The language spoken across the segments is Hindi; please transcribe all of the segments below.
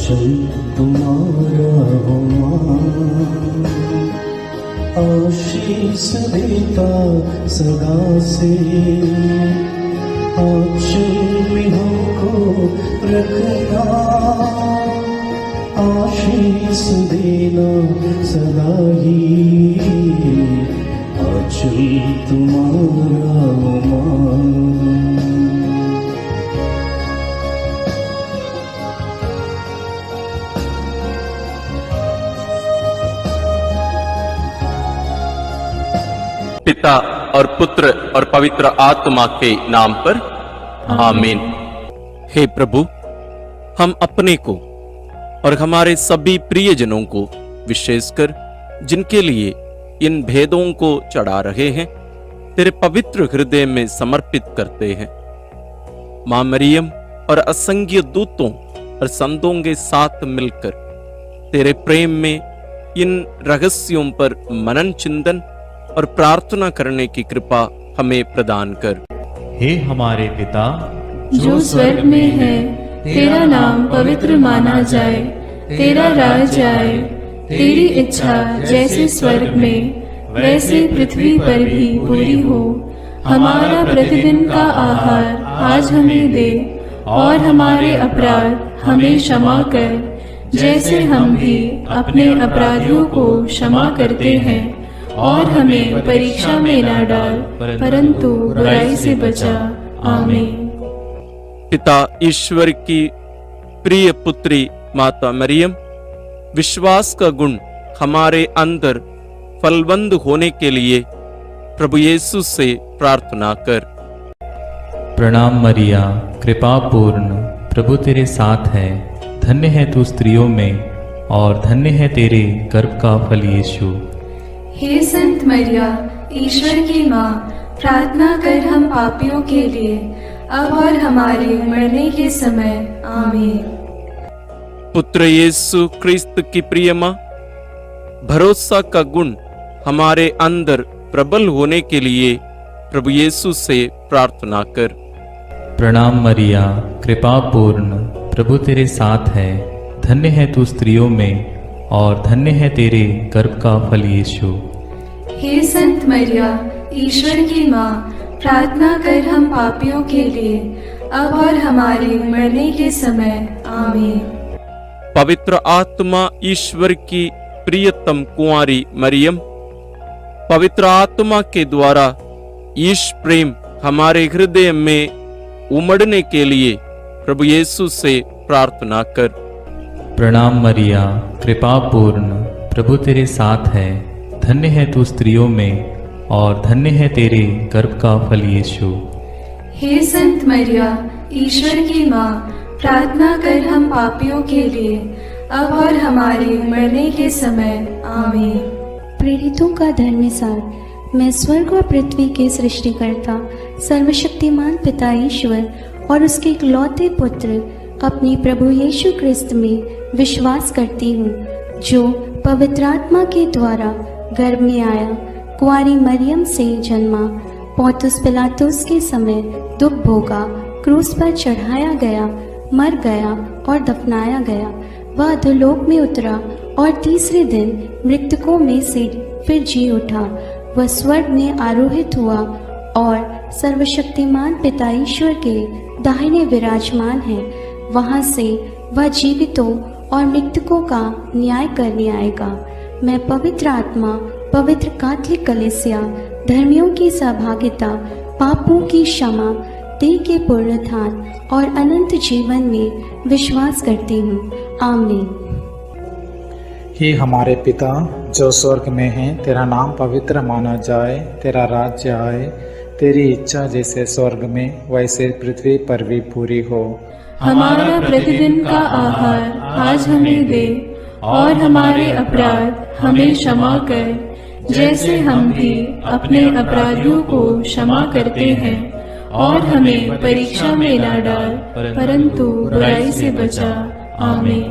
आंचल तुम्हारा हो माँ, आशीष देता सदा से, आंचल में हमको रखना, आशीष देना सदा ही, आंचल तुम्हारा हो माँ। पिता और पुत्र और पवित्र आत्मा के नाम पर आमीन। हे प्रभु, हम अपने को और हमारे सभी प्रियजनों को, विशेषकर जिनके लिए इन भेदों को चढ़ा रहे हैं, तेरे पवित्र हृदय में समर्पित करते हैं। मां मरियम और असंख्य दूतों और संतों के साथ मिलकर तेरे प्रेम में इन रहस्यों पर मनन चिंतन और प्रार्थना करने की कृपा हमें प्रदान कर। हे हमारे पिता जो स्वर्ग में है, तेरा नाम पवित्र माना जाए, तेरा राज आए, तेरी इच्छा जैसे स्वर्ग में वैसे पृथ्वी पर भी पूरी हो। हमारा प्रतिदिन का आहार आज हमें दे, और हमारे अपराध हमें क्षमा कर, जैसे हम भी अपने अपराधियों को क्षमा करते हैं, और हमें परीक्षा में न डाल, परंतु बुराई से बचा। आमीन। पिता ईश्वर की प्रिय पुत्री माता मरियम, विश्वास का गुण हमारे अंदर फलवंत होने के लिए प्रभु यीशु से प्रार्थना कर। प्रणाम मरिया, कृपा पूर्ण, प्रभु तेरे साथ है। धन्य है तू स्त्रियों में, और धन्य है तेरे गर्भ का फल यीशु। हे संत मरिया, ईश्वर की माँ, प्रार्थना कर हम पापियों के लिए, अब और हमारे मरने के समय। आमीन। पुत्र यीशु क्रिस्त की प्रिय माँ, भरोसा का गुण हमारे अंदर प्रबल होने के लिए प्रभु यीशु से प्रार्थना कर। प्रणाम मरिया, कृपा पूर्ण, प्रभु तेरे साथ है। धन्य है तू स्त्रियों में, और धन्य है तेरे गर्भ का फल यीशु। हे संत मरिया, ईश्वर की माँ, प्रार्थना कर हम पापियों के लिए, अब और हमारे मरने के समय। आमीन। पवित्र आत्मा ईश्वर की प्रियतम कुंवारी मरियम, पवित्र आत्मा के द्वारा ईश प्रेम हमारे हृदय में उमड़ने के लिए प्रभु यीशु से प्रार्थना कर। प्रणाम मरिया, कृपा पूर्ण, प्रभु तेरे साथ है। धन्य है तू स्त्रियों में, और धन्य है तेरे गर्भ का फल यीशु। हे संत मरिया, ईश्वर की माँ, प्रार्थना कर हम पापियों के लिए, अब और हमारे मरने के समय। आमीन। प्रेरितों का धर्मसार। मैं स्वर्ग और पृथ्वी के सृष्टिकर्ता सर्वशक्तिमान पिता ईश्वर और उसके इकलौते पुत्र अपने प्रभु यीशु क्रिस्त में विश्वास करती हूँ, जो पवित्र आत्मा के द्वारा गर्भ में आया, कुंवारी मरियम से जन्मा, पोंतुस पिलातुस के समय दुख भोगा, क्रूस पर चढ़ाया गया, मर गया और दफनाया गया। वह अधोलोक में उतरा और तीसरे दिन मृतकों में से फिर जी उठा। वह स्वर्ग में आरोहित हुआ और सर्वशक्तिमान पिता ईश्वर के दाहिने विराजमान है। वहां से वह जीवितों और मृतकों का न्याय करने आएगा। मैं पवित्र आत्मा, पवित्र कैथोलिक कलीसिया, धर्मियों की सहभागिता, पापों की क्षमा, देह के पुनरुत्थान और अनंत जीवन में विश्वास करती हूँ। आमीन। हे हमारे पिता जो स्वर्ग में है, तेरा नाम पवित्र माना जाए, तेरा राज्य आए, तेरी इच्छा जैसे स्वर्ग में वैसे पृथ्वी पर भी पूरी हो। हमारा प्रतिदिन का आहार आज हमें दे, और हमारे अपराध हमें क्षमा कर, जैसे हम भी अपने अपराधियों को क्षमा करते हैं, और हमें परीक्षा में न डाल, परंतु बुराई से बचा। आमीन।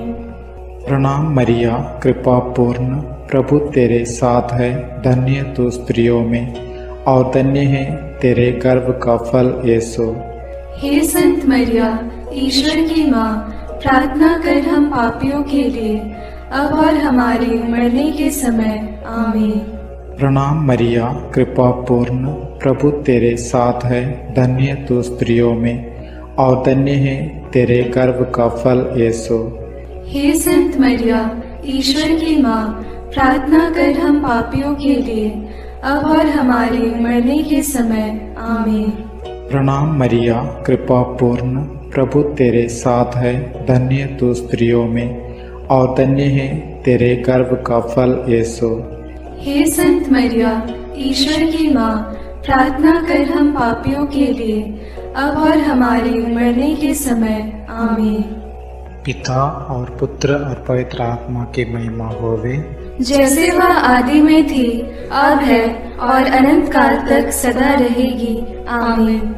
प्रणाम मरिया, कृपा पूर्ण, प्रभु तेरे साथ है। धन्य तू स्त्रियों में, और धन्य है तेरे गर्भ का फल यीशु। हे संत मरिया, ईश्वर की माँ, प्रार्थना कर हम पापियों के लिए अब और हमारे मरने के समय आमीन। प्रणाम मरिया, कृपा पूर्ण, प्रभु तेरे साथ है। धन्य तू स्त्रियों में और धन्य है तेरे गर्भ का फल यीशु। हे संत मरिया, ईश्वर की माँ, प्रार्थना कर हम पापियों के लिए अब और हमारे मरने के समय आमीन। प्रणाम मरिया, कृपा पूर्ण, प्रभु तेरे साथ है। धन्य तू स्त्रियों में और धन्य है तेरे गर्भ का फल यीशु। हे संत मरिया, ईश्वर की माँ, प्रार्थना कर हम पापियों के लिए अब और हमारे मरने के समय आमीन। पिता और पुत्र और पवित्र आत्मा की महिमा होवे, जैसे वह आदि में थी, अब है और अनंत काल तक सदा रहेगी आमीन।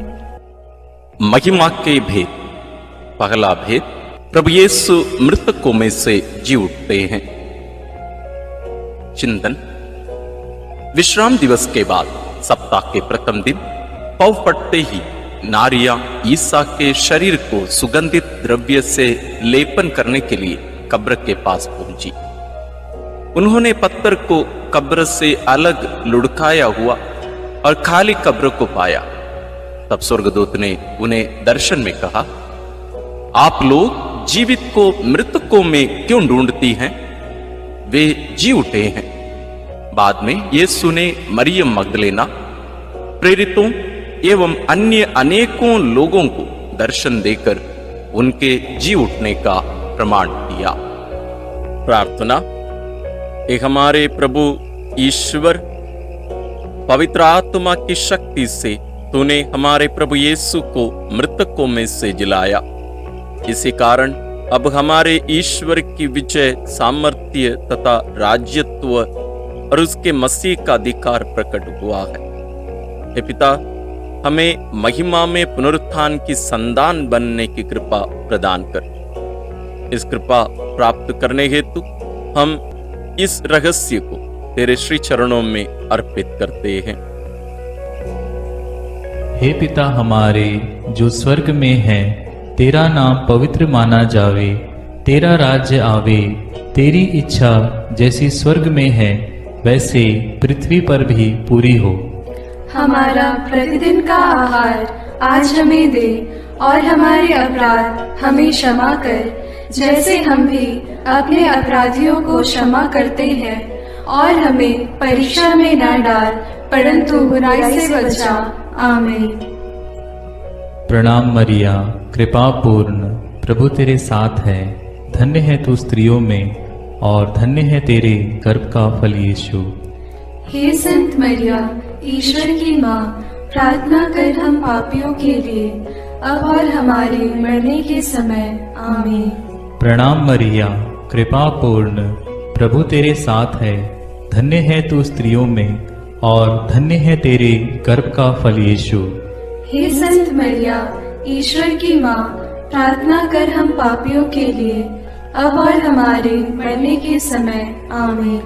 महिमा के भेद। पहला भेद, प्रभु यीशु मृतकों में से जी उठते हैं। चिंतन। विश्राम दिवस के बाद सप्ताह के प्रथम दिन पौ फटते ही नारियां ईसा के शरीर को सुगंधित द्रव्य से लेपन करने के लिए कब्र के पास पहुंची। उन्होंने पत्थर को कब्र से अलग लुढ़काया हुआ और खाली कब्र को पाया। तब स्वर्गदूत ने उन्हें दर्शन में कहा, आप लोग जीवित को मृतकों में क्यों ढूंढती हैं? वे जी उठे हैं। बाद में यीशु ने मरियम मगदलेना, प्रेरितों एवं अन्य अनेकों लोगों को दर्शन देकर उनके जी उठने का प्रमाण दिया। प्रार्थना। एक हमारे प्रभु ईश्वर, पवित्र आत्मा की शक्ति से तूने हमारे प्रभु यीशु को मृतकों में से जिलाया। इसी कारण अब हमारे ईश्वर की विजय, सामर्थ्य तथा राज्यत्व और उसके मसीह का अधिकार प्रकट हुआ है। हे पिता, हमें महिमा में पुनरुत्थान की संतान बनने की कृपा प्रदान कर। इस कृपा प्राप्त करने हेतु हम इस रहस्य को तेरे श्री चरणों में अर्पित करते हैं। हे पिता हमारे जो स्वर्ग में है, तेरा नाम पवित्र माना जावे, तेरा राज्य आवे, तेरी इच्छा जैसी स्वर्ग में है वैसे पृथ्वी पर भी पूरी हो। हमारा प्रतिदिन का आहार आज हमें दे और हमारे अपराध हमें क्षमा कर, जैसे हम भी अपने अपराधियों को क्षमा करते हैं, और हमें परीक्षा में न डाल परंतु बुराई से बचा। आमीन। प्रणाम मरिया, कृपा पूर्ण, प्रभु तेरे साथ है। धन्य है तू स्त्रियों में और धन्य है तेरे गर्भ का फल यीशु। हे संत मरिया, ईश्वर की माँ, प्रार्थना कर हम पापियों के लिए अब और हमारे मरने के समय। आमीन। प्रणाम मरिया, कृपा पूर्ण, प्रभु तेरे साथ है। धन्य है तू स्त्रियों में और धन्य है तेरे गर्भ का फल यीशु। हे संत मरिया, ईश्वर की माँ, प्रार्थना कर हम पापियों के लिए अब और हमारे मरने के समय। आमीन।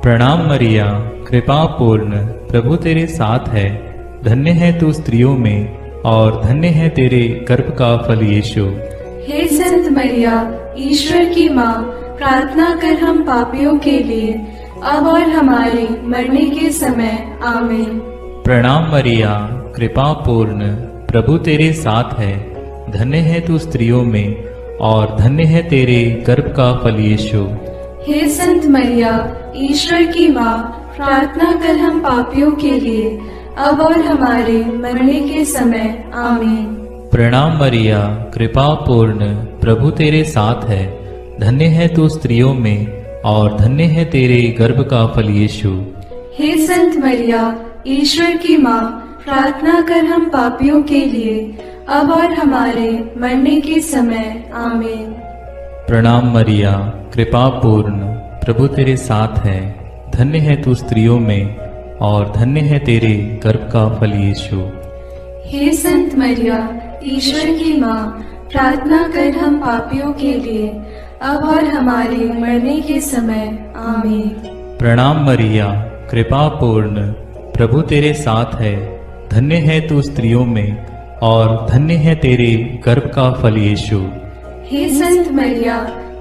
प्रणाम मरिया, कृपा पूर्ण, प्रभु तेरे साथ है। धन्य है तू स्त्रियों में और धन्य है तेरे गर्भ का फल यीशु। हे संत मरिया, ईश्वर की माँ, प्रार्थना कर हम पापियों के लिए अब और हमारे मरने के समय। आमीन। प्रणाम मरिया, कृपा पूर्ण, प्रभु तेरे साथ है। धन्य है तू स्त्रियों में और धन्य है तेरे गर्भ का फल यीशु। हे संत मरिया, ईश्वर की माँ, प्रार्थना कर हम पापियों के लिए अब और हमारे मरने के समय। आमीन। प्रणाम मरिया, कृपा पूर्ण, प्रभु तेरे साथ है। धन्य है तू स्त्रियों में और धन्य है तेरे गर्भ का फल यीशु। हे संत मरिया, ईश्वर की माँ, प्रार्थना कर हम पापियों के लिए अब और हमारे मरने के समय। आमीन। प्रणाम मरिया, कृपा पूर्ण, प्रभु तेरे साथ है। धन्य है तू स्त्रियों में और धन्य है तेरे गर्भ का फल यीशु। हे संत मरिया, ईश्वर की माँ, प्रार्थना कर हम पापियों के लिए अब और हमारे मरने के समय। आमीन। प्रणाम मरिया, कृपा पूर्ण, प्रभु तेरे साथ है। धन्य है तू स्त्रियों में और धन्य है तेरे गर्भ का फल यीशु। हे संत मरिया,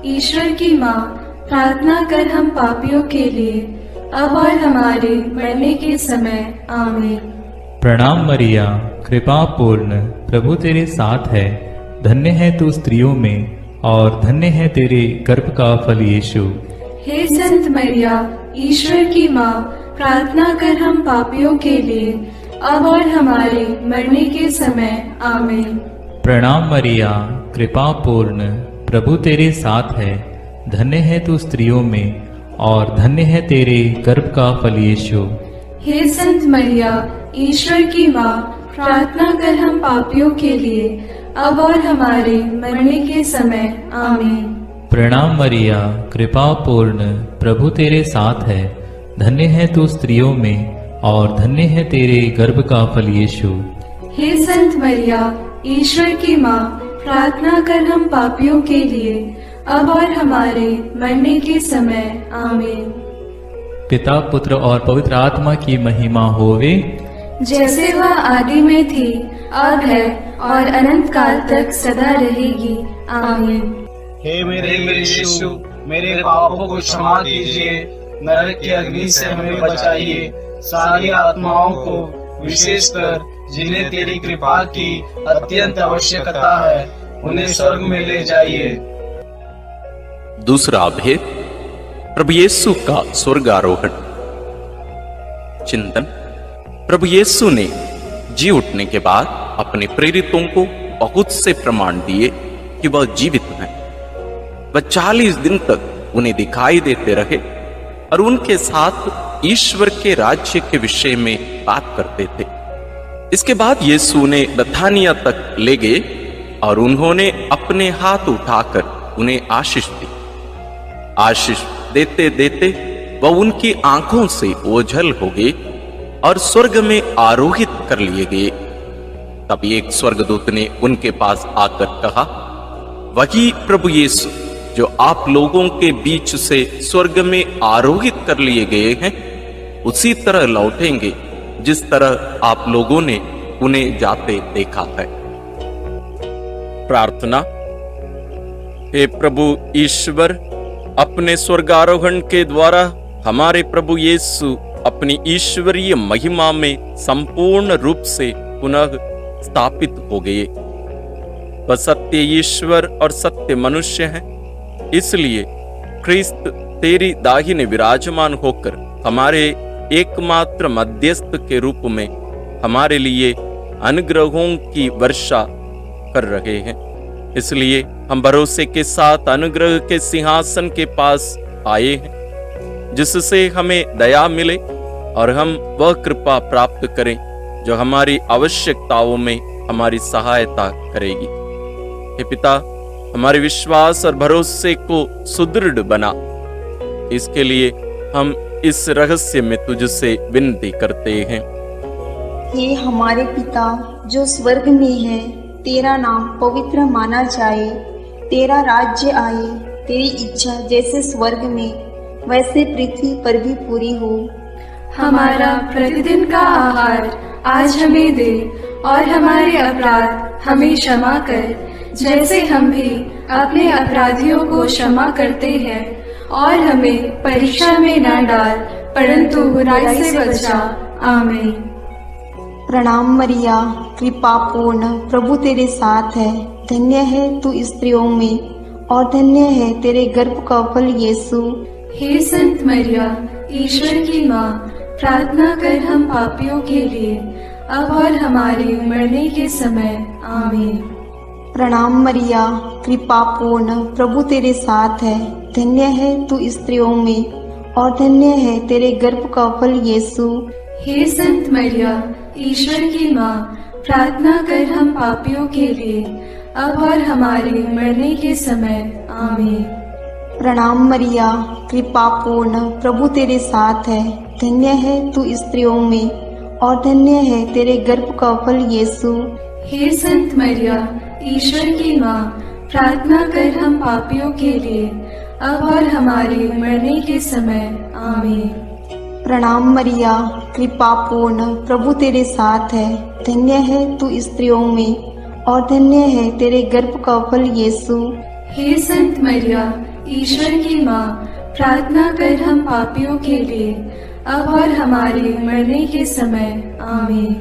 ईश्वर की माँ, प्रार्थना कर हम पापियों के लिए, अब और हमारे मरने के समय। आमीन। प्रणाम मरिया, कृपा पूर्ण, प्रभु तेरे साथ है। धन्य है तू स्त्रियों में और धन्य है तेरे गर्भ का फल यीशु। हे संत मरिया, ईश्वर की माँ, प्रार्थना कर हम पापियों के लिए, अब और हमारे मरने के समय। आमीन। प्रणाम मरिया, कृपा पूर्ण, प्रभु तेरे साथ है। धन्य है तू स्त्रियों में और धन्य है तेरे गर्भ का फल यीशु। हे संत मरिया, ईश्वर की माँ, प्रार्थना कर हम पापियों के लिए, अब और हमारे मरने के समय। आमीन। प्रणाम मरिया, कृपा पूर्ण, प्रभु तेरे साथ है। धन्य है तू स्त्रियों में और धन्य है तेरे गर्भ का फल यीशु। हे संत मरिया, ईश्वर की माँ, प्रार्थना कर हम पापियों के लिए, अब और हमारे मरने के समय। आमीन। पिता, पुत्र और पवित्र आत्मा की महिमा होवे, जैसे वह आदि में थी, अब है और अनंत काल तक सदा रहेगी। आमीन। हे मेरे यीशु, मेरे पापों को क्षमा कीजिए, नरक की अग्नि से हमें बचाइए, सारी आत्माओं को, विशेषकर जिन्हें तेरी कृपा की अत्यंत आवश्यकता है, उन्हें स्वर्ग में ले जाइए। दूसरा भेद, प्रभु यीशु का स्वर्गारोहण। चिंतन। प्रभु यीशु ने जी उठने के बाद अपने प्रेरितों को बहुत से प्रमाण दिए कि वह जीवित हैं। वह 40 दिन तक उन्हें दिखाई देते रहे और उनके साथ ईश्वर के राज्य के विषय में बात करते थे। इसके बाद यीशु उन्हें बथानिया तक ले गए और उन्होंने अपने हाथ उठाकर उन्हें आशीष दी। आशीष देते देते वह उनकी आंखों से ओझल हो गए और स्वर्ग में आरोहित कर लिए गए। तब एक स्वर्गदूत ने उनके पास आकर कहा, वही प्रभु यीशु जो आप लोगों के बीच से स्वर्ग में आरोहित कर लिए गए हैं, उसी तरह लौटेंगे जिस तरह आप लोगों ने उन्हें जाते देखा है। प्रार्थना। हे प्रभु ईश्वर, अपने स्वर्गारोहण के द्वारा हमारे प्रभु यीशु अपनी ईश्वरीय महिमा में संपूर्ण रूप से पुनः स्थापित हो गए। वह सत्य ईश्वर और सत्य मनुष्य हैं। इसलिए ख्रिस्त तेरी दाहिने विराजमान होकर हमारे एकमात्र मध्यस्थ के रूप में हमारे लिए अनुग्रहों की वर्षा कर रहे हैं। इसलिए हम भरोसे के साथ अनुग्रह के सिंहासन के पास आए हैं, जिससे हमें दया मिले और हम वह कृपा प्राप्त करें जो हमारी आवश्यकताओं में हमारी सहायता करेगी। हे पिता, हमारे विश्वास और भरोसे को सुदृढ़ बना। इसके लिए हम इस रहस्य में तुझसे विनती करते हैं। हे हमारे पिता जो स्वर्ग में है, तेरा नाम पवित्र माना जाए, तेरा राज्य आए, तेरी इच्छा जैसे स्वर्ग में वैसे पृथ्वी पर भी पूरी हो। हमारा प्रतिदिन का आहार आज हमें दे और हमारे अपराध हमें क्षमा कर, जैसे हम भी अपने अपराधियों को क्षमा करते हैं, और हमें परीक्षा में न डाल, परंतु बुराई से बचा। आमीन। प्रणाम मरिया, कृपा पूर्ण, प्रभु तेरे साथ है। धन्य है तू स्त्रियों में और धन्य है तेरे गर्भ का फल यीशु। हे संत मरिया, ईश्वर की माँ, प्रार्थना कर हम पापियों के लिए, अब और हमारे मरने के समय। आमीन। प्रणाम मरिया, कृपा पूर्ण, प्रभु तेरे साथ है। धन्य है तू स्त्रियों में और धन्य है तेरे गर्भ का फल यीशु। हे संत मरिया, ईश्वर की माँ, प्रार्थना कर हम पापियों के लिए, अब और हमारे मरने के समय। आमीन। प्रणाम मरिया, कृपा पूर्ण, प्रभु तेरे साथ है। धन्य है तू स्त्रियों में और धन्य है तेरे गर्भ का फल यीशु। हे संत मरिया, ईश्वर की माँ, प्रार्थना कर हम पापियों के लिए, अब और हमारे मरने के समय। आमीन। प्रणाम मरिया, कृपा पूर्ण, प्रभु तेरे साथ है। धन्य है तू स्त्रियों में और धन्य है तेरे गर्भ का फल यीशु। हे संत मरिया, ईश्वर की माँ, प्रार्थना कर हम पापियों के लिए, अब और हमारे मरने के समय। आमीन।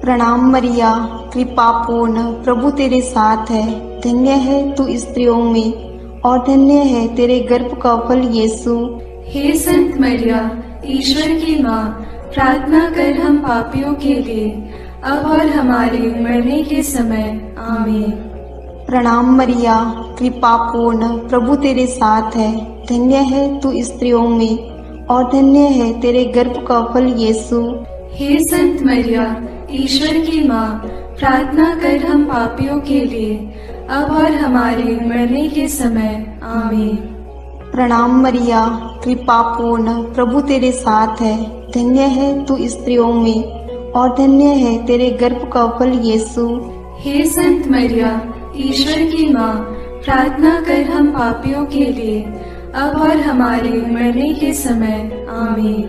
प्रणाम मरिया, कृपा पूर्ण, प्रभु तेरे साथ है। धन्य है तू स्त्रियों में और धन्य है तेरे गर्भ का फल यीशु। हे संत मरिया, ईश्वर की माँ, प्रार्थना कर हम पापियों के लिए, अब और हमारे मरने के समय। आमीन। प्रणाम मरिया, कृपा पूर्ण, प्रभु तेरे साथ है। धन्य है तू स्त्रियों में और धन्य है तेरे गर्भ का फल यीशु। हे संत मरिया, ईश्वर की माँ, प्रार्थना कर हम पापियों के लिए, अब और हमारे मरने के समय। आमीन। प्रणाम मरिया, कृपा पूर्ण, प्रभु तेरे साथ है। धन्य है तू स्त्रियों में और धन्य है तेरे गर्भ का फल यीशु। हे संत मरिया, ईश्वर की माँ, प्रार्थना कर हम पापियों के लिए, अब और हमारे मरने के समय। आमीन।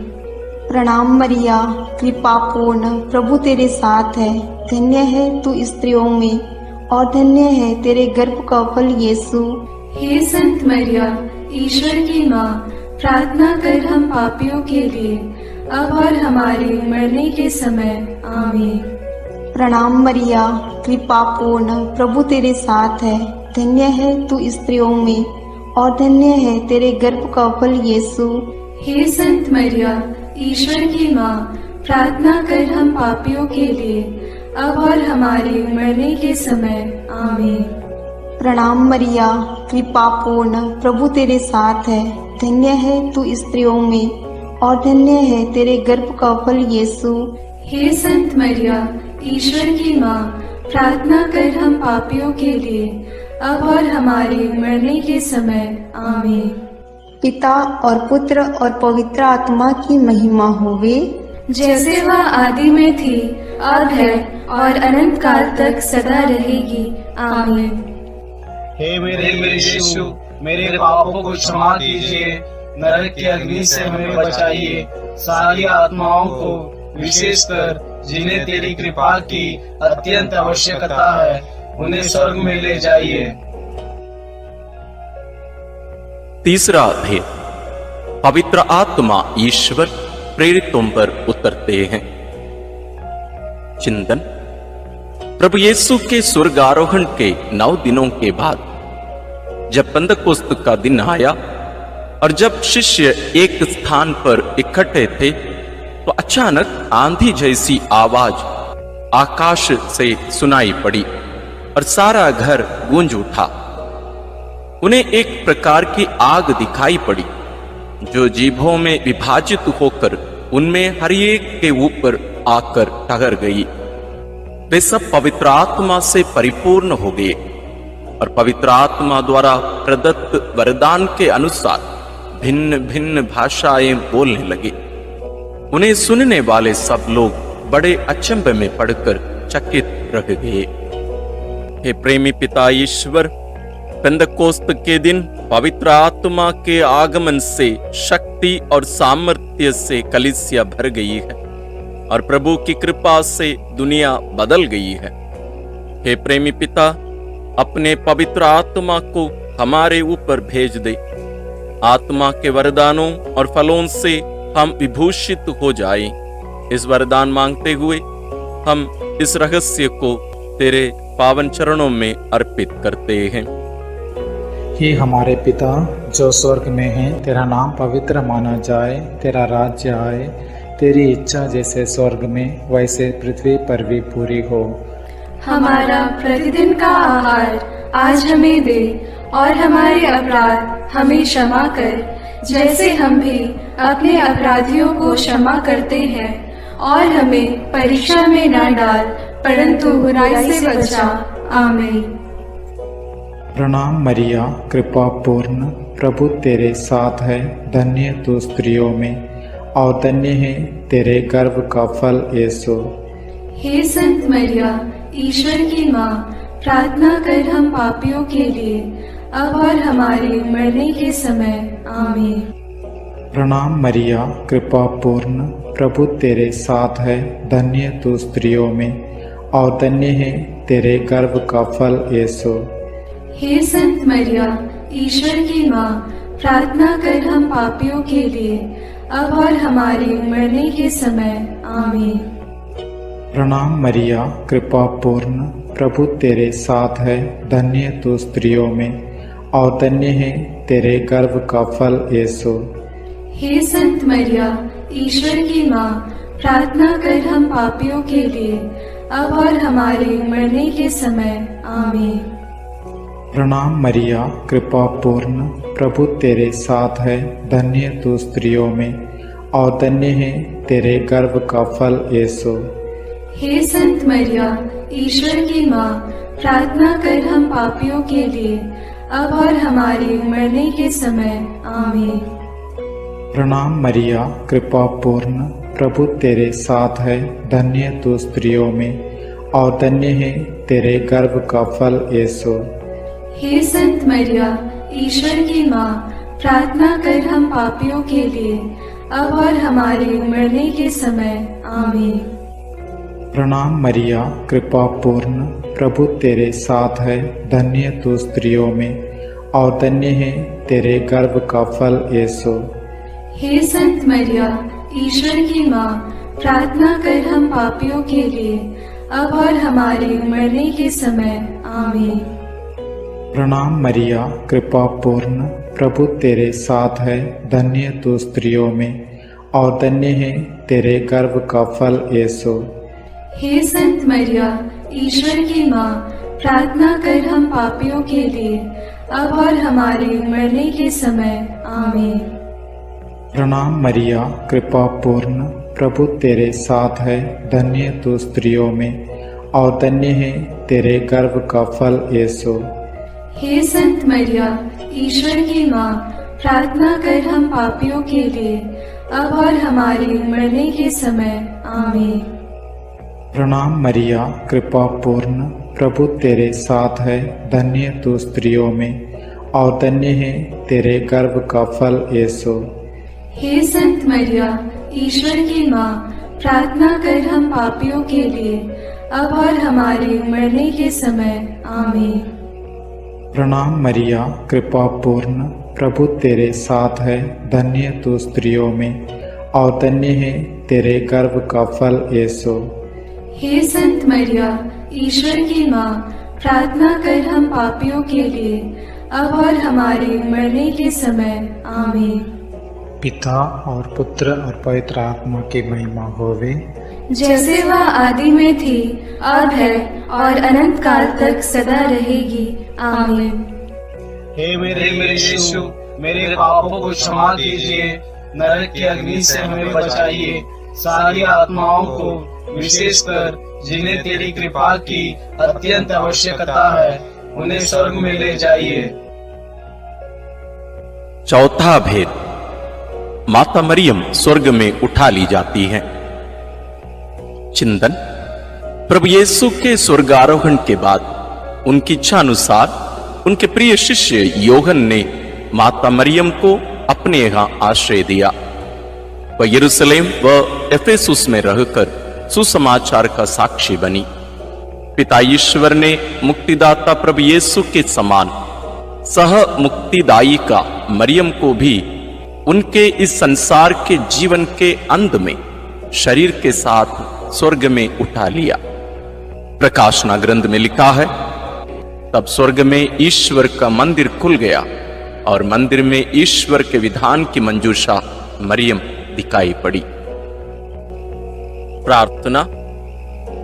प्रणाम मरिया, कृपा पूर्ण, प्रभु तेरे साथ है। धन्य है तू स्त्रियों में और धन्य है तेरे गर्भ का फल यीशु। हे संत मरिया, ईश्वर की माँ, प्रार्थना कर हम पापियों के लिए, अब और हमारे मरने के समय। आमीन। प्रणाम मरिया, कृपा पूर्ण, प्रभु तेरे साथ है। धन्य है तू स्त्रियों में और धन्य है तेरे गर्भ का फल यीशु। हे संत मरिया, ईश्वर की माँ, प्रार्थना कर हम पापियों के लिए, अब और हमारे मरने के समय। आमीन। प्रणाम मरिया, कृपा पूर्ण, प्रभु तेरे साथ है। धन्य है तू स्त्रियों में और धन्य है तेरे गर्भ का फल यीशु। हे संत मरिया, ईश्वर की माँ, प्रार्थना कर हम पापियों के लिए, अब और हमारे मरने के समय। आमीन। पिता और पुत्र और पवित्र आत्मा की महिमा होवे, जैसे वह आदि में थी, अब है और अनंत काल तक सदा रहेगी। आमीन। हे मेरे यीशु, मेरे पापों को क्षमा कीजिए, नरक की अग्नि से हमें बचाइए, सारी आत्माओं को, विशेषकर जिन्हें तेरी कृपा की अत्यंत आवश्यकता है, उन्हें स्वर्ग में ले जाइए। तीसरा अध्याय, पवित्र आत्मा ईश्वर प्रेरितों पर उतरते हैं। चिंतन। प्रभु यीशु के स्वर्गारोहण के 9 दिनों के बाद जब पंतकोस्त का दिन आया और जब शिष्य एक स्थान पर इकट्ठे थे, तो अचानक आंधी जैसी आवाज आकाश से सुनाई पड़ी और सारा घर गूंज उठा। उन्हें एक प्रकार की आग दिखाई पड़ी जो जीभों में विभाजित होकर उनमें हर एक के ऊपर आकर ठहर गई। वे सब पवित्र आत्मा से परिपूर्ण हो गए और पवित्र आत्मा द्वारा प्रदत्त वरदान के अनुसार भिन्न भिन्न भाषाएं बोलने लगे। उन्हें सुनने वाले सब लोग बड़े अचंभे में पड़कर चकित रह गए। हे प्रेमी पिता ईश्वर, पेंतकोस्त के दिन पवित्र आत्मा के आगमन से शक्ति और सामर्थ्य से कलीसिया भर गई है और प्रभु की कृपा से दुनिया बदल गई है। हे प्रेमी पिता, अपने पवित्र आत्मा को हमारे ऊपर भेज दे। आत्मा के वरदानों और फलों से हम विभूषित हो जाएं। इस वरदान मांगते हुए हम इस रहस्य को तेरे पावन चरणों में अर्पित करते हैं। हे हमारे पिता जो स्वर्ग में है, तेरा नाम पवित्र माना जाए, तेरा राज्य आए, तेरी इच्छा जैसे स्वर्ग में वैसे पृथ्वी पर भी पूरी हो। हमारा प्रतिदिन का आहार आज हमें दे और हमारे अपराध हमें क्षमा कर, जैसे हम भी अपने अपराधियों को क्षमा करते हैं, और हमें परीक्षा में न डाल, परंतु बुराई से बचा। आमीन। प्रणाम मरिया, कृपा पूर्ण, प्रभु तेरे साथ है। धन्य तू स्त्रियों में और धन्य है तेरे गर्भ का फल यीशु। हे संत मरिया, ईश्वर की माँ, प्रार्थना कर हम पापियों के लिए, अब और हमारे मरने के समय। आमीन। प्रणाम मरिया, कृपा पूर्ण, प्रभु तेरे साथ है। धन्य तू स्त्रियों में और धन्य है तेरे गर्भ का फल यीशु। हे संत मरिया, ईश्वर की माँ, प्रार्थना कर हम पापियों के लिए, अब और हमारे मरने के समय। आमीन। प्रणाम मरिया, कृपा पूर्ण, प्रभु तेरे साथ है, धन्य तू स्त्रियों में और धन्य है तेरे गर्भ का फल यीशु। हे संत मरिया, ईश्वर की माँ, प्रार्थना कर हम पापियों के लिए, अब और हमारे मरने के समय। आमीन। प्रणाम मरिया, कृपा पूर्ण, प्रभु तेरे साथ है, धन्य तू स्त्रियों में और धन्य है तेरे गर्भ का फल यीशु। हे संत मरिया, ईश्वर की माँ, प्रार्थना कर हम पापियों के लिए, अब और हमारे मरने के समय। आमीन। प्रणाम मरिया, कृपा पूर्ण, प्रभु तेरे साथ है, धन्य तू स्त्रियों में और धन्य है तेरे गर्भ का फल यीशु। हे संत मरिया, ईश्वर की माँ, प्रार्थना कर हम पापियों के लिए, अब और हमारे मरने के समय। आमीन। प्रणाम मरिया, कृपा पूर्ण, प्रभु तेरे साथ है, धन्य तू स्त्रियों में और धन्य है तेरे गर्भ का फल यीशु। हे संत मरिया, ईश्वर की माँ, प्रार्थना कर हम पापियों के लिए, अब और हमारे मरने के समय। आमीन। प्रणाम मरिया, कृपा पूर्ण, प्रभु तेरे साथ है, धन्य तू स्त्रियों में और धन्य है तेरे गर्भ का फल यीशु। हे संत मरिया, ईश्वर की माँ, प्रार्थना कर हम पापियों के लिए, अब और हमारे मरने के समय। आमीन। प्रणाम मरिया, कृपा पूर्ण, प्रभु तेरे साथ है, धन्य तू स्त्रियों में और धन्य है तेरे गर्भ का फल यीशु। हे संत मरिया, ईश्वर की माँ, प्रार्थना कर हम पापियों के लिए, अब और हमारे मरने के समय। आमीन। प्रणाम मरिया, कृपा पूर्ण, प्रभु तेरे साथ है, धन्य तू स्त्रियों में और धन्य है तेरे गर्भ का फल यीशु। हे संत मरिया, ईश्वर की माँ, प्रार्थना कर हम पापियों के लिए, अब और हमारे मरने के समय। आमीन। प्रणाम मरिया, कृपा पूर्ण, प्रभु तेरे साथ है, धन्य तू स्त्रियों में और धन्य है तेरे गर्भ का फल यीशु। हे संत मरिया, ईश्वर की माँ, प्रार्थना कर हम पापियों के लिए, अब और हमारे मरने के समय। आमीन। पिता और पुत्र और पवित्र आत्मा की महिमा होवे, जैसे वह आदि में थी, अब है और अनंत काल तक सदा रहेगी। आमीन। हे मेरे यीशु, मेरे पापों को क्षमा कीजिए, नरक की अग्नि से हमें बचाइए, सारी आत्माओं को, विशेषकर जिन्हें तेरी कृपा की अत्यंत आवश्यकता है, उन्हें स्वर्ग में ले जाइए। चौथा भेद, माता मरियम स्वर्ग में उठा ली जाती है। चिंतन। प्रभु यीशु के स्वर्गारोहण के बाद उनकी इच्छा अनुसार उनके प्रिय शिष्य योहन ने माता मरियम को अपने यहां आश्रय दिया। वह यरूशलेम व एफेसुस में रहकर सुसमाचार का साक्षी बनी। पिता ईश्वर ने मुक्तिदाता प्रभु यीशु के समान सह मुक्तिदायिका मरियम को भी उनके इस संसार के जीवन के अंत में शरीर के साथ स्वर्ग में उठा लिया। प्रकाशना ग्रंथ में लिखा है, तब स्वर्ग में ईश्वर का मंदिर खुल गया और मंदिर में ईश्वर के विधान की मंजूषा मरियम दिखाई पड़ी। प्रार्थना।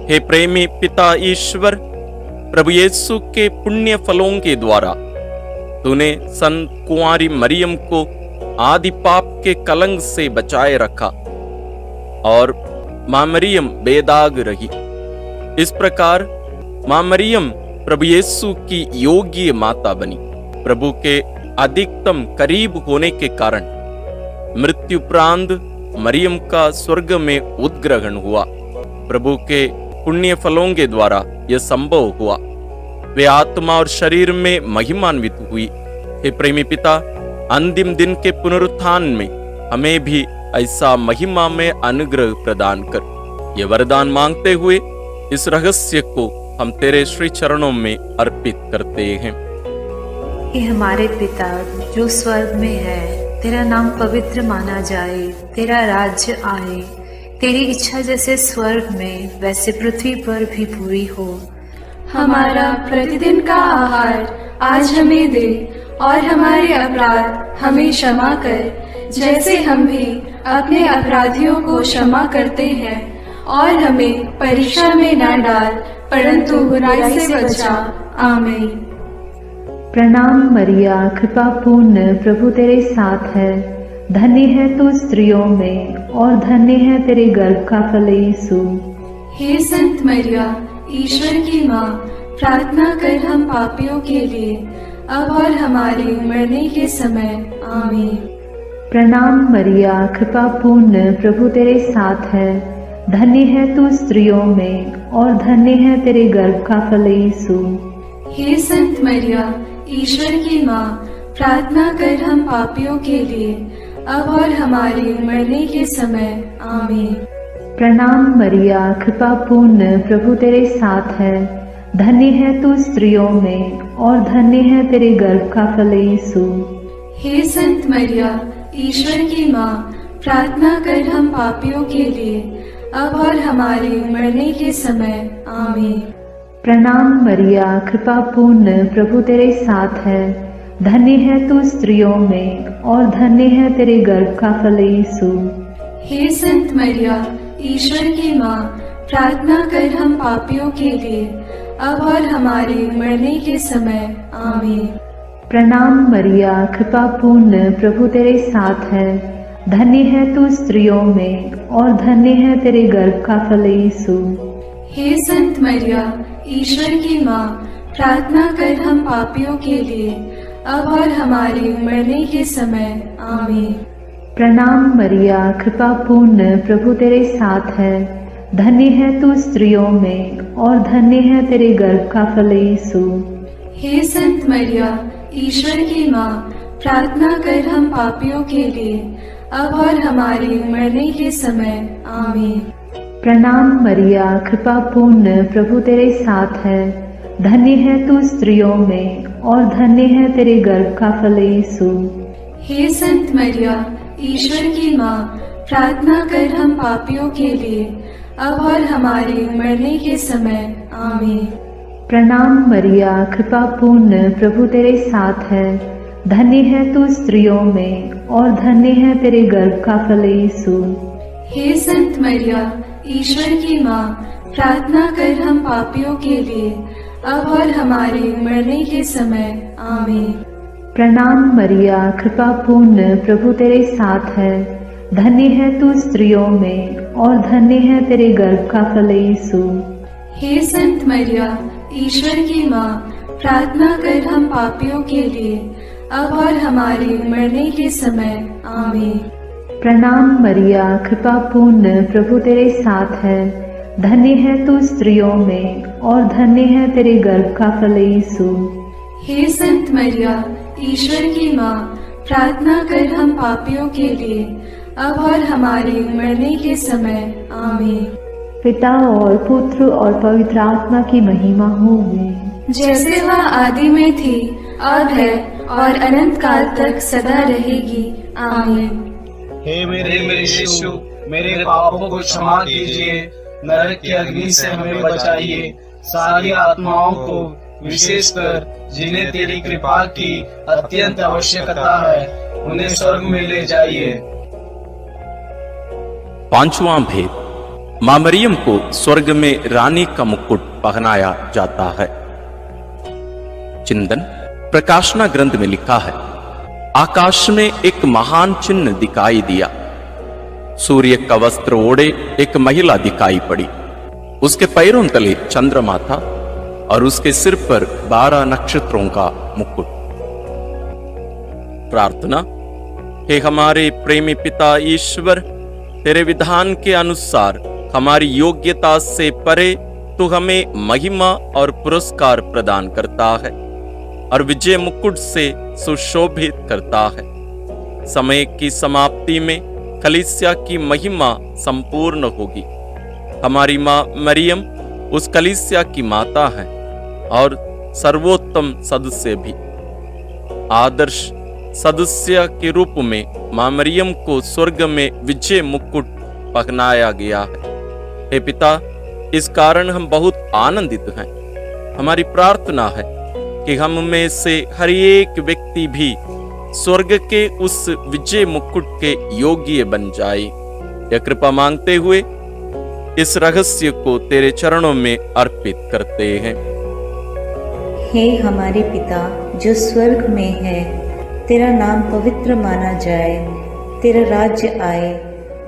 हे प्रेमी पिता ईश्वर, प्रभु यीशु के पुण्य फलों के द्वारा तूने संत कुंवारी मरियम को आदि पाप के कलंक से बचाए रखा और मां मरियम बेदाग रही। इस प्रकार मां मरियम प्रभु यीशु की योग्य माता बनी। प्रभु के अधिकतम करीब होने के कारण मृत्युपरांत मरियम का स्वर्ग में उद्ग्रहण हुआ। प्रभु के पुण्य फलों के द्वारा यह संभव हुआ। वे आत्मा और शरीर में महिमान्वित हुई। हे प्रेमी पिता, अंतिम दिन के पुनरुत्थान में हमें भी ऐसा महिमा में अनुग्रह प्रदान कर। ये वरदान मांगते हुए इस रहस्य को हम तेरे श्री चरणों में अर्पित करते हैं। हे हमारे पिता जो स्वर्ग में है, तेरा नाम पवित्र माना जाए, तेरा राज्य आए, तेरी इच्छा जैसे स्वर्ग में वैसे पृथ्वी पर भी पूरी हो। हमारा प्रतिदिन का आहार आज हमें दे, और हमारे अपराध हमें क्षमा कर, जैसे हम भी अपने अपराधियों को क्षमा करते हैं, और हमें परीक्षा में न डाल, परंतु बुराई से बचा। आमीन। प्रणाम मरिया, कृपा पूर्ण, प्रभु तेरे साथ है। धन्य है तू स्त्रियों में, और धन्य है तेरे गर्भ का फल यीशु। हे संत मरिया, ईश्वर की माँ, प्रार्थना कर हम पापियों के लिए, अब और हमारे मरने के समय। आमीन। प्रणाम मरिया, कृपा पूर्ण, प्रभु तेरे साथ है। धन्य है तू स्त्रियों में, और धन्य है तेरे गर्भ का फल यीशु। हे संत मरिया, ईश्वर की माँ, प्रार्थना कर हम पापियों के लिए, अब और हमारे मरने के समय। आमीन। प्रणाम मरिया, कृपा पूर्ण, प्रभु तेरे साथ है। धन्य है तू स्त्रियों में, और धन्य है तेरे गर्भ का फल यीशु। हे संत मरिया, ईश्वर की माँ, प्रार्थना कर हम पापियों के लिए, अब और हमारे मरने के समय। आमीन। प्रणाम मरिया, कृपा पूर्ण, प्रभु तेरे साथ है। धन्य है तू स्त्रियों में, और धन्य है तेरे गर्भ का फल यीशु। हे संत मरिया, ईश्वर की माँ, प्रार्थना कर हम पापियों के लिए, अब और हमारे मरने के समय। आमीन। प्रणाम मरिया, कृपा पूर्ण, प्रभु तेरे साथ है। धन्य है तू स्त्रियों में, और धन्य है तेरे गर्भ का फल यीशु। हे संत मरिया, ईश्वर की माँ, प्रार्थना कर हम पापियों के लिए, अब और हमारे मरने के समय। आमीन। प्रणाम मरिया, कृपा पूर्ण, प्रभु तेरे साथ है। धन्य है तू स्त्रियों में, और धन्य है तेरे गर्भ का फल यीशु। हे संत मरिया, ईश्वर की माँ, प्रार्थना कर हम पापियों के लिए, अब और हमारे मरने के समय। आमीन। प्रणाम मरिया, कृपा पूर्ण, प्रभु तेरे साथ है। धन्य है तू स्त्रियों में, और धन्य है तेरे गर्भ का फल यीशु। हे संत मरिया, ईश्वर की माँ, प्रार्थना कर हम पापियों के लिए, अब और हमारे मरने के समय। आमीन। प्रणाम मरिया, कृपा पूर्ण, प्रभु तेरे साथ है। धन्य है तू स्त्रियों में, और धन्य है तेरे गर्भ का फल यीशु। हे संत मरिया, ईश्वर की माँ, प्रार्थना कर हम पापियों के लिए, अब और हमारे मरने के समय। आमीन। प्रणाम मरिया, कृपा पूर्ण, प्रभु तेरे साथ है। धन्य है तू स्त्रियों में, और धन्य है तेरे गर्भ का फल यीशु। हे संत मरिया, ईश्वर की माँ, प्रार्थना कर हम पापियों के लिए, अब और हमारे मरने के समय। आमीन। प्रणाम मरिया, कृपा पूर्ण, प्रभु तेरे साथ है। धन्य है तू स्त्रियों में, और धन्य है तेरे गर्भ का फल यीशु। हे संत मरिया, ईश्वर की माँ, प्रार्थना कर हम पापियों के लिए, अब और हमारे मरने के समय। आमीन। पिता और पुत्र और पवित्र आत्मा की महिमा होगी, जैसे वह आदि में थी, अब है, और अनंत काल तक सदा रहेगी। आमीन। हे मेरे यीशु, मेरे पापों को क्षमा कीजिए, नरक की अग्नि से हमें बचाइए, सारी आत्माओं को, विशेषकर जिन्हें तेरी कृपा की अत्यंत आवश्यकता है, उन्हें स्वर्ग में ले जाइए। पांचवां भेद, मां मरियम को स्वर्ग में रानी का मुकुट पहनाया जाता है। चिंतन प्रकाशना ग्रंथ में लिखा है, आकाश में एक महान चिन्ह दिखाई दिया। सूर्य का वस्त्र ओढ़े एक महिला दिखाई पड़ी। उसके पैरों तले चंद्रमा था, और उसके सिर पर 12 नक्षत्रों का मुकुट। प्रार्थना। हे हमारे प्रेमी पिता ईश्वर, तेरे विधान के अनुसार हमारी योग्यता से परे तू हमें महिमा और पुरस्कार प्रदान करता है, और विजय मुकुट से सुशोभित करता है। समय की समाप्ति में कलीसिया की महिमा संपूर्ण होगी। हमारी माँ मरियम उस कलीसिया की माता है, और सर्वोत्तम सदस्य भी। आदर्श सदस्य के रूप में मां मरियम को स्वर्ग में विजय मुकुट पहनाया गया है। हे पिता, इस कारण हम बहुत आनंदित हैं। हमारी प्रार्थना है कि हम में से हर एक व्यक्ति भी स्वर्ग के उस विजय मुकुट के योग्य बन जाए। यह कृपा मांगते हुए इस रहस्य को तेरे चरणों में अर्पित करते हैं। हे हमारे पिता जो स्वर्ग में है, तेरा नाम पवित्र माना जाए, तेरा राज्य आए,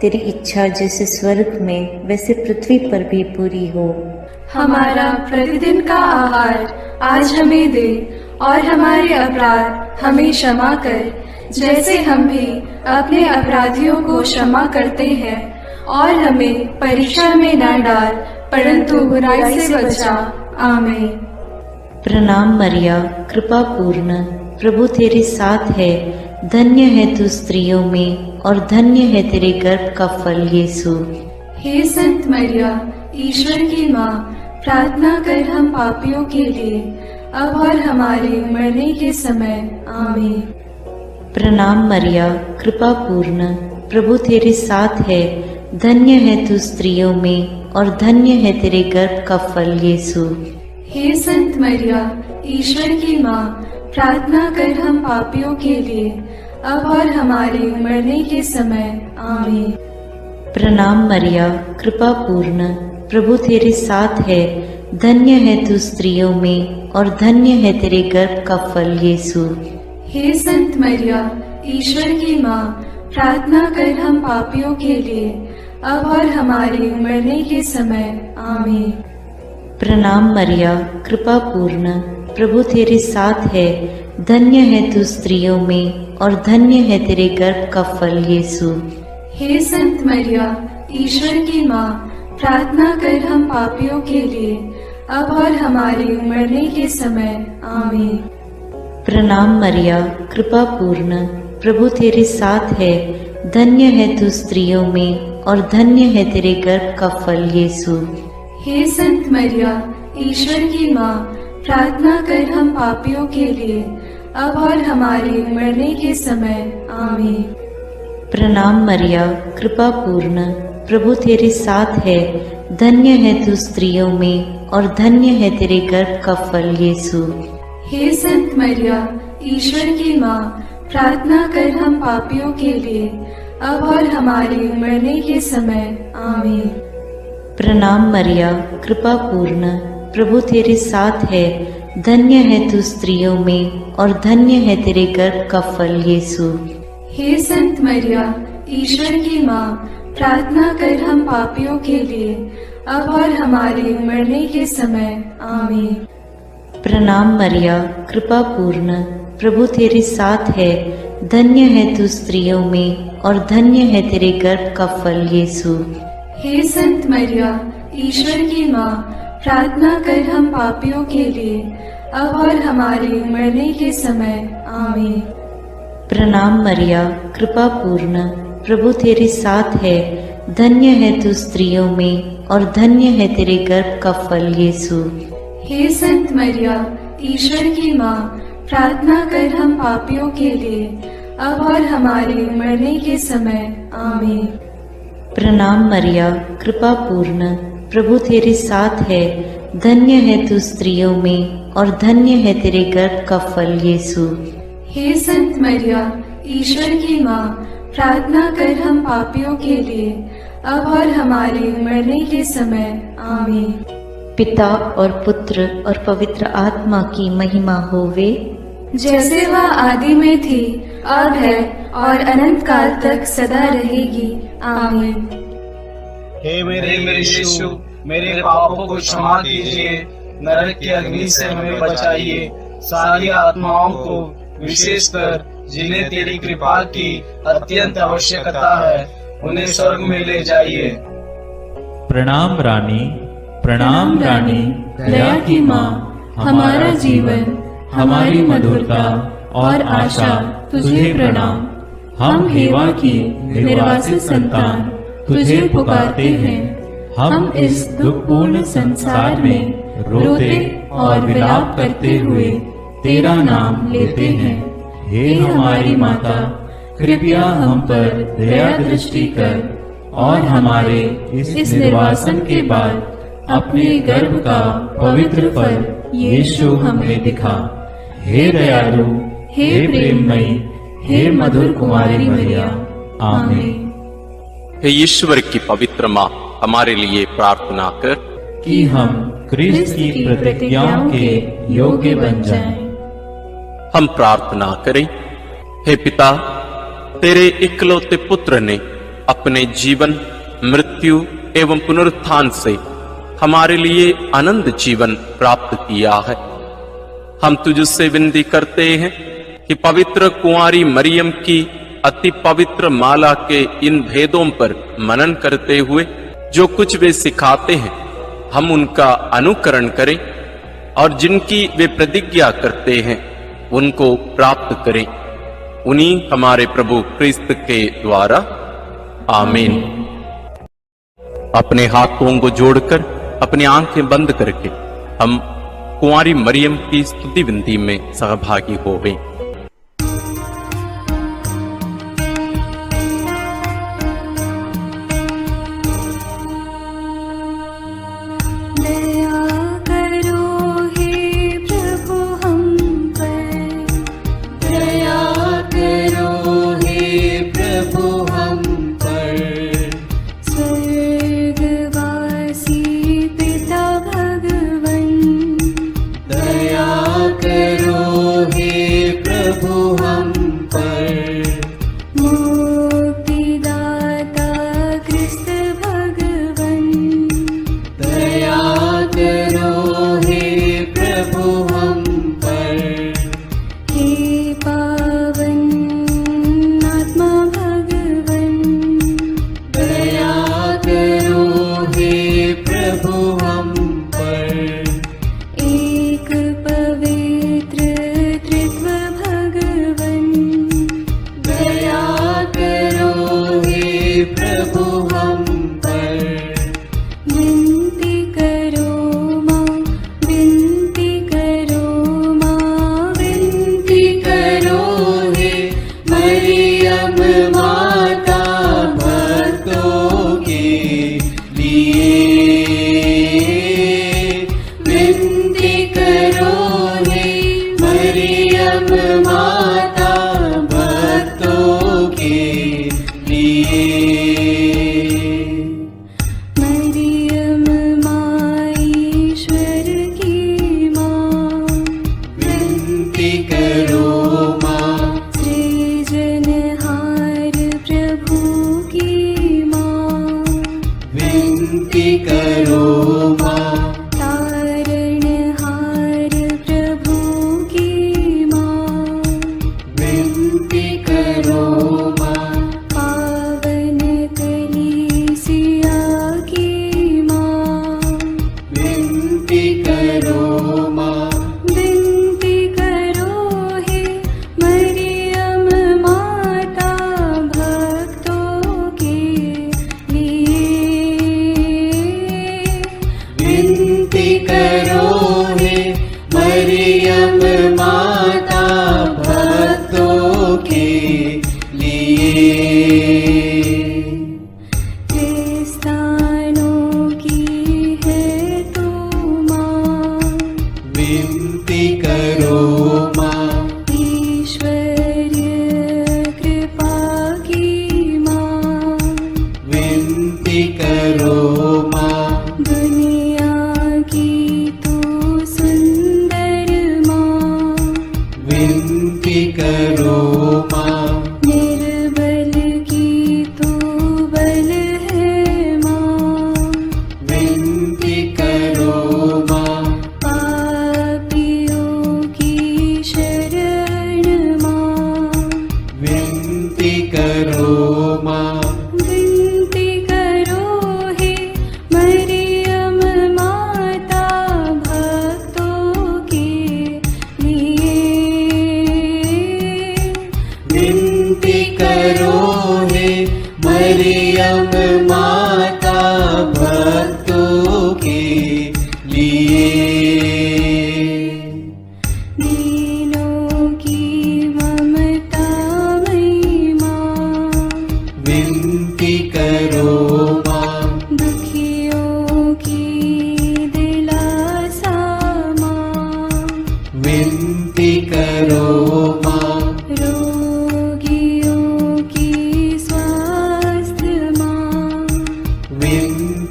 तेरी इच्छा जैसे स्वर्ग में वैसे पृथ्वी पर भी पूरी हो। हमारा प्रतिदिन का आहार आज हमें दे और हमारे अपराध हमें क्षमा कर, जैसे हम भी अपने अपराधियों को क्षमा करते हैं, और हमें परीक्षा में न डाल परंतु बुराई से बचा। आमीन। प्रणाम मरिया, कृपा पूर्ण, प्रभु तेरे साथ है, धन्य है तू स्त्रियों में और धन्य है तेरे गर्भ का फल यीशु। हे संत मरिया, ईश्वर की माँ, प्रार्थना कर हम पापियों के लिए, अब और हमारे मरने के समय। आमीन। प्रणाम मरिया, कृपा पूर्ण, प्रभु तेरे साथ है, धन्य है तू स्त्रियों में और धन्य है तेरे गर्भ का फल यीशु। हे संत मरिया, ईश्वर की माँ, प्रार्थना कर हम पापियों के लिए, अब और हमारे मरने के समय। आमीन। प्रणाम मरिया, कृपा पूर्ण, प्रभु तेरे साथ है, धन्य है तू स्त्रियों में और धन्य है तेरे गर्भ का फल यीशु। हे संत मरिया, ईश्वर की माँ, प्रार्थना कर हम पापियों के लिए, अब और हमारे मरने के समय। आमीन। प्रणाम मरिया, कृपा पूर्ण, प्रभु तेरे साथ है, धन्य है तू स्त्रियों में और धन्य है तेरे गर्भ का फल यीशु। हे संत मरिया, ईश्वर की माँ, प्रार्थना कर हम पापियों के लिए, अब और हमारे मरने के समय। आमीन। प्रणाम मरिया, कृपा पूर्ण, प्रभु तेरे साथ है, धन्य है तू स्त्रियों में और धन्य है तेरे गर्भ का फल यीशु। हे संत मरिया, ईश्वर की माँ, प्रार्थना कर हम पापियों के लिए, अब और हमारे मरने के समय। आमीन। प्रणाम मरिया, कृपा पूर्ण, प्रभु तेरे साथ है, धन्य है तू स्त्रियों में और धन्य है तेरे गर्भ का फल यीशु। हे संत मरिया, ईश्वर की माँ, प्रार्थना कर हम पापियों के लिए, अब और हमारे मरने के समय। आमीन। प्रणाम मरिया, कृपा पूर्ण, प्रभु तेरे साथ है, धन्य है तू स्त्रियों में और धन्य है तेरे गर्भ का फल यीशु। हे संत मरिया, ईश्वर की माँ, प्रार्थना कर हम पापियों के लिए, अब और हमारे मरने के समय। आमीन। प्रणाम मरिया, कृपा पूर्ण, प्रभु तेरे साथ है, धन्य है तू स्त्रियों में और धन्य है तेरे गर्भ का फल यीशु। हे संत मरिया, ईश्वर की माँ, प्रार्थना कर हम पापियों के लिए, अब और हमारे मरने के समय। आमीन। प्रणाम मरिया, कृपा पूर्ण, प्रभु तेरे साथ है, धन्य है तू स्त्रियों में और धन्य है तेरे गर्भ का फल यीशु। हे संत मरिया, ईश्वर की माँ, प्रार्थना कर हम पापियों के लिए, अब और हमारे मरने के समय। आमीन। प्रणाम मरिया, कृपा पूर्ण, प्रभु तेरे साथ है, धन्य है तू स्त्रियों में और धन्य है तेरे गर्भ का फल यीशु। हे संत मरिया, ईश्वर की माँ, प्रार्थना कर हम पापियों के लिए, अब और हमारे मरने के समय। आमीन। पिता और पुत्र और पवित्र आत्मा की महिमा होवे, जैसे वह आदि में थी, अब है और अनंत काल तक सदा रहेगी। आमीन। हे मेरे यीशु, मेरे पापों को क्षमा कीजिए, नरक की अग्नि से हमें बचाइए, सारी आत्माओं को विशेषकर जिन्हें तेरी कृपा की अत्यंत आवश्यकता है, उन्हें स्वर्ग में ले जाइए। प्रणाम रानी, प्रणाम रानी, दया की माँ, हमारा जीवन, हमारी मधुरता और आशा तुझे प्रणाम। हम हेवा की निर्वासित संतान तुझे पुकारते हैं। हम इस दुखपूर्ण संसार में रोते और विलाप करते हुए तेरा नाम लेते हैं। हे हमारी माता, कृपया हम पर दया दृष्टि कर और हमारे इस निर्वासन के बाद अपने गर्भ का पवित्र फल यीशु हमें दिखा। हे दयालु, हे प्रेममयी, हे मधुर कुमारी मरिया, आमीन। हे ईश्वर की पवित्र माँ, हमारे लिए प्रार्थना कर कि हम क्रिस्त की प्रतिज्ञाओं के योग्य बन जाएं। हम प्रार्थना करें। हे पिता, तेरे इकलौते पुत्र ने अपने जीवन, मृत्यु एवं पुनरुत्थान से हमारे लिए अनंत जीवन प्राप्त किया है। हम तुझसे विनती करते हैं कि पवित्र कुंवारी मरियम की अति पवित्र माला के इन भेदों पर मनन करते हुए जो कुछ वे सिखाते हैं, हम उनका अनुकरण करें और जिनकी वे प्रतिज्ञा करते हैं उनको प्राप्त करें। उन्हीं हमारे प्रभु क्रिस्त के द्वारा, आमीन। अपने हाथों को जोड़कर अपनी आंखें बंद करके हम कुंवारी मरियम की स्तुति विनती में सहभागी होवें।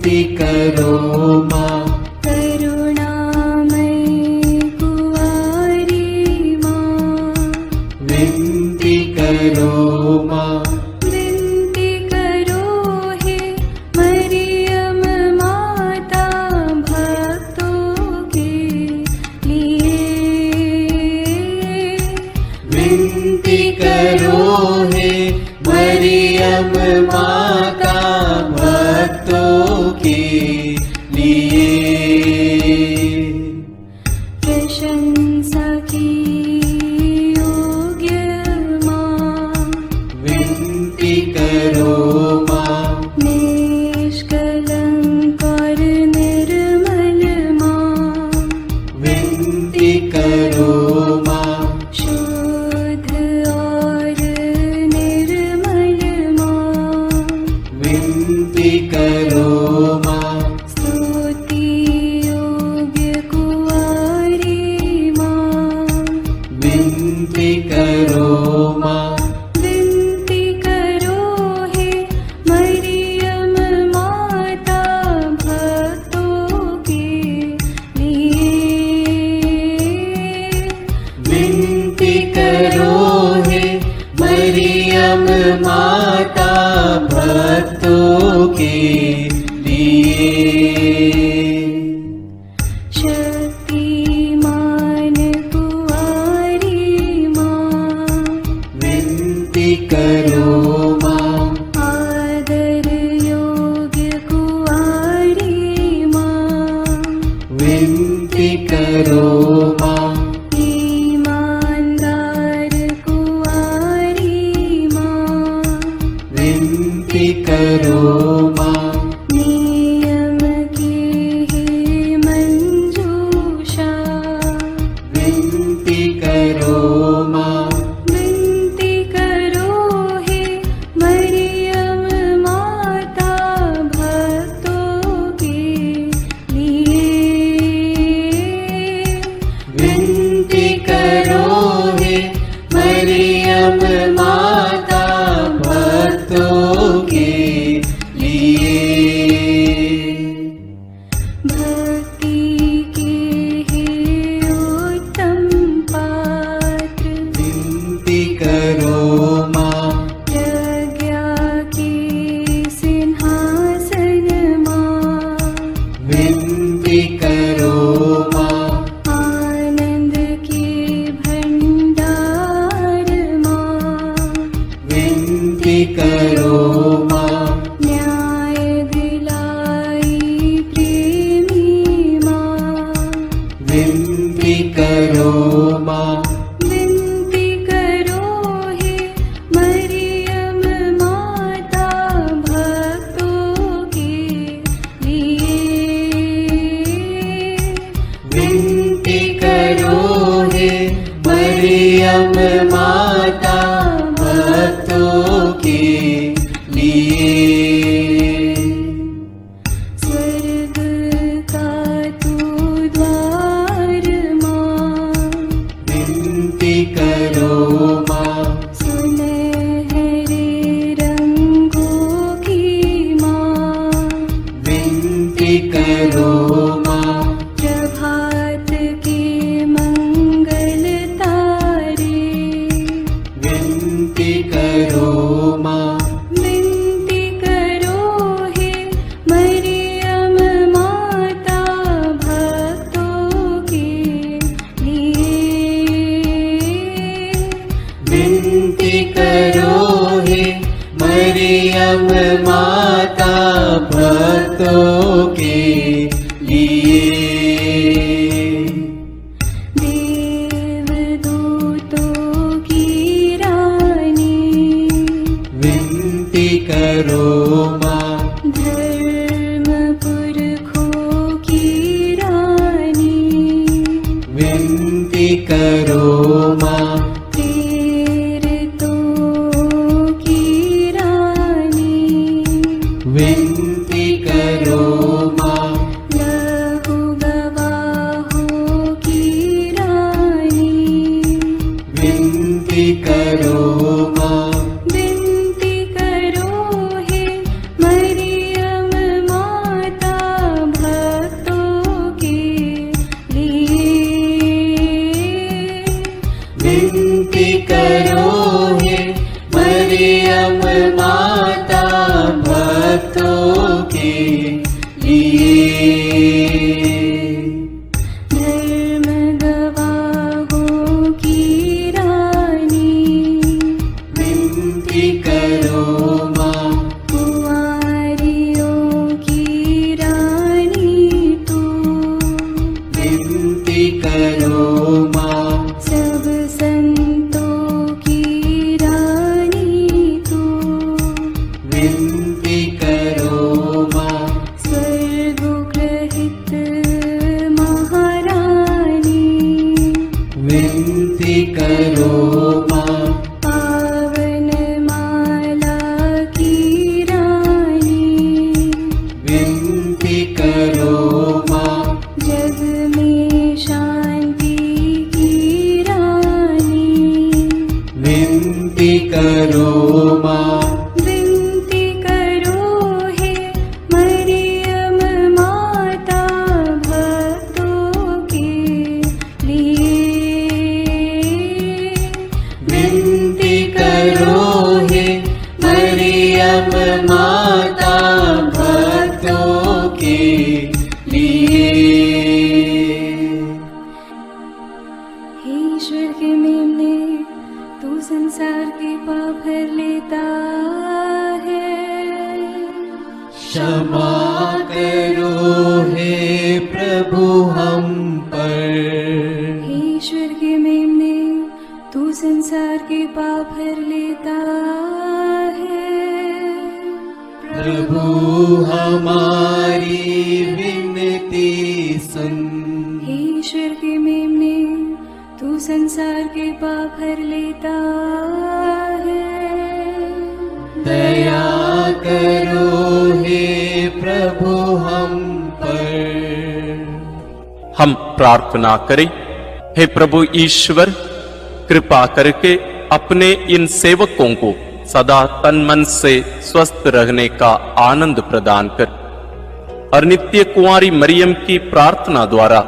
विनती करो माँ, करुणामयी कुंवारी माँ, विनती करो माँ, विनती करो हे मरियम माता भक्तों के लिए, विनती करो हे मरियम माता भक्तों के लिए। प्रशंसा की योग्य माँ, विनती करो माँ, निष्कलंक और निर्मल माँ, विनती करो माँ, शुद्ध और निर्मल माँ, विनती करो माँ, स्तुति योग्य कुंवारी माँ, विनती करो माँ, विनती करो हे मरियम माता भक्तों के लिए, विनती करो हे मरियम माता भक्तों के लिए। शक्तिमान कुंवारी माँ, विनती करो माँ, आदर योग्य कुंवारी माँ, विनती करो माँ, ईमानदार कुंवारी माँ, विनती करो माँ, नियम की हे मंजूषा, विनती करो माँ, विनती करो हे मरियम माता भक्तों के लिए, विनती करो हे मरियम माता भक्तों के लिए। भक्ति के हे उत्तम पात्र, विनती करो माँ, प्रज्ञा के सिंहासन माँ, विनती करो माँ, आनंद के भंडार माँ, विनती करो माँ, न्याय दिलाई प्रेमी माँ, विनती करो माँ, विनती करो हे मरियम माता भक्तों के लिए, विनती करो हे मरियम माता भक्तों के लिए। स्वर्ग का तू द्वार माँ, विनती करो माँ, सुनहरे रंगों की माँ, विनती करो माँ, प्रभात के मंगल तारे, विनती करो माँ, विनती करो हे मरियम माता भक्तों के लिए, विनती करो हे मरियम माता भक्तों के लिए। देवदूतों की रानी, विनती करो माँ, धर्म पुरखों की रानी, विनती करो माँ, तीर्थों की रानी, विनती करो माँ, लहू गवाहों की रानी, विनती करो माँ, विनती करो हे मरियम माता क्षमा करो हे प्रभु हम पर। हे ईश्वर के मेमने, तू संसार के पाप हर लेता है। प्रभु हमारी विनती सुन। हे ईश्वर के मेमने, तू संसार के पाप हर लेता है। दया करो हे प्रभु हम पर। हम प्रार्थना करें। हे प्रभु ईश्वर, कृपा करके अपने इन सेवकों को सदा तन मन से स्वस्थ रहने का आनंद प्रदान कर और नित्य कुंवारी मरियम की प्रार्थना द्वारा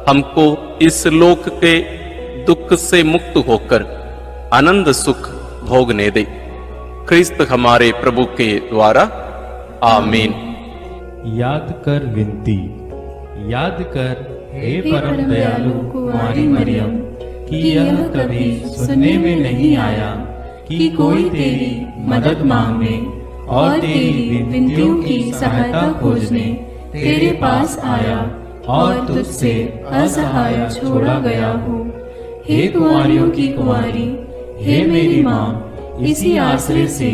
हमको इस लोक के दुख से मुक्त होकर आनंद सुख भोगने दे। क्रिस्त हमारे प्रभु के द्वारा आमीन। याद कर विनती, याद कर हे परम दयालु कुंवारी मरियम, कि यह कभी सुनने में नहीं आया कि कोई तेरी मदद मांगने और तेरी विनतियों की सहायता खोजने तेरे पास आया और तुझसे असहाय छोड़ा गया हो। हे कुंवारियों की कुंवारी, हे मेरी माँ, इसी आश्रय से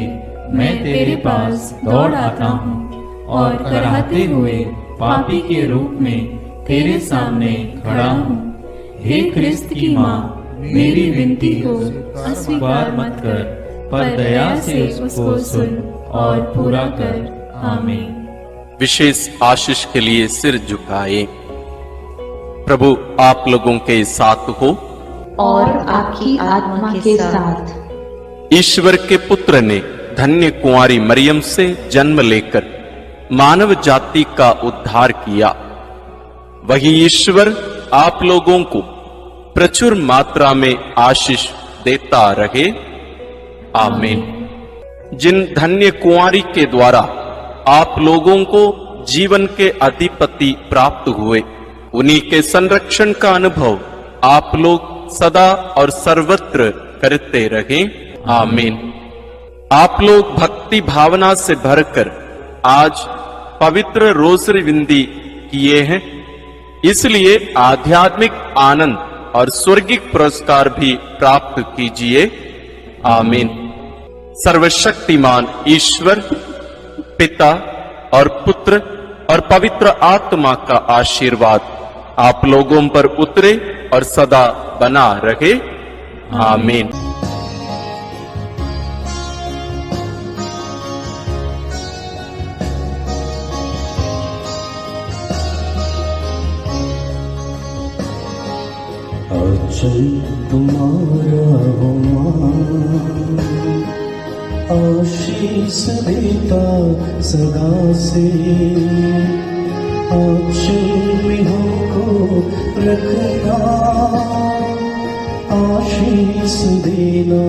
मैं तेरे पास दौड़ आता हूँ और कराहते हुए पापी के रूप में तेरे सामने खड़ा हूँ। हे ख्रिस्त की माँ, मेरी विनती को अस्वीकार मत कर, पर दया से उसको सुन और पूरा कर। आमीन। विशेष आशीष के लिए सिर झुकाए। प्रभु आप लोगों के साथ हो और आपकी आत्मा के साथ। ईश्वर के पुत्र ने धन्य कुंवारी मरियम से जन्म लेकर मानव जाति का उद्धार किया। वही ईश्वर आप लोगों को प्रचुर मात्रा में आशीष देता रहे। आमीन। जिन धन्य कुंवारी के द्वारा आप लोगों को जीवन के अधिपति प्राप्त हुए, उन्हीं के संरक्षण का अनुभव आप लोग सदा और सर्वत्र करते रहे। आमीन। आप लोग भक्ति भावना से भरकर आज पवित्र रोसरी विंदी किए हैं, इसलिए आध्यात्मिक आनंद और स्वर्गिक पुरस्कार भी प्राप्त कीजिए। आमीन। सर्वशक्तिमान ईश्वर पिता और पुत्र और पवित्र आत्मा का आशीर्वाद आप लोगों पर उतरे और सदा बना रहे। आमीन। आंचल तुम्हारा हो मां, आशीष देता सदा से। आंचल में हमको रखना, आशीष देना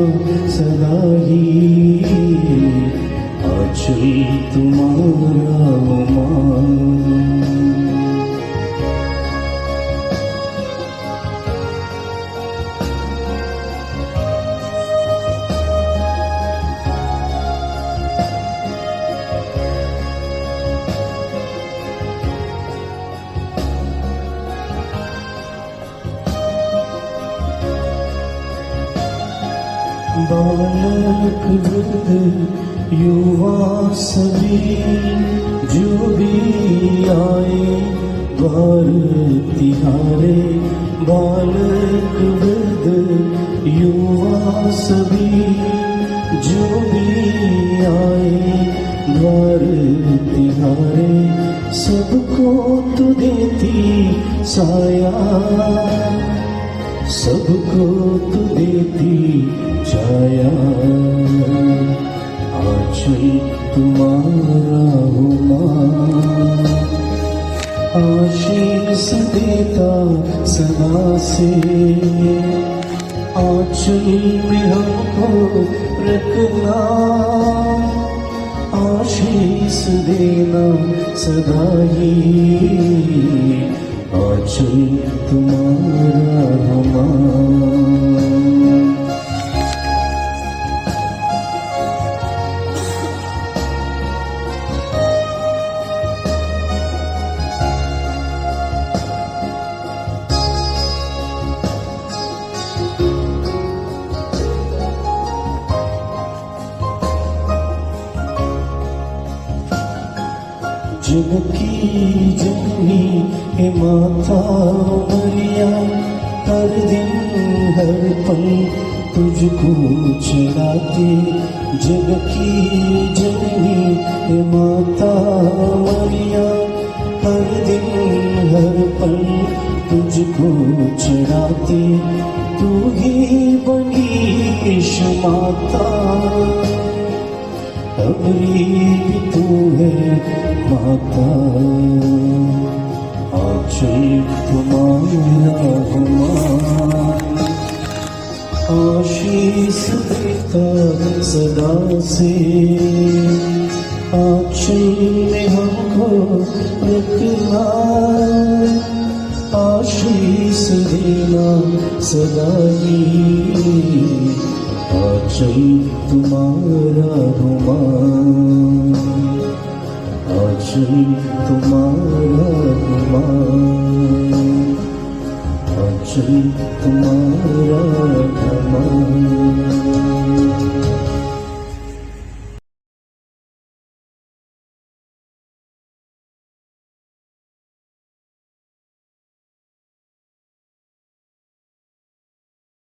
सदा ही। आंचल तुम्हारा हो मां। बालक वृद्ध युवा सभी जो भी आए द्वार तिहारे। बालक वृद्ध युवा सभी जो भी आए द्वार तिहारे। सबको तू देती साया, सबको तू देती छाया। आंचल तुम्हारा हो मां, आशीष देता सदा से। आंचल में हमको रखना, आशीष देना सदा ही। आंचल तुम्हारा हो मां। जग की जननी हे माता मरिया, हर दिन हर पल तुझको चढ़ाते। जग की जननी हे माता मरिया, हर दिन हर पल तुझको चढ़ाते। तू ही बनी ईश माता, हमारी भी तू है माता। आंचल तुम्हारा हमारा, आशीष देता सदा से। आंचल में हमको रखना, आशीष देना सदा ही। आंचल तुम्हारा गुमान, आंचल तुम्हारा गुमान, आंचल तुम्हारा गुमान।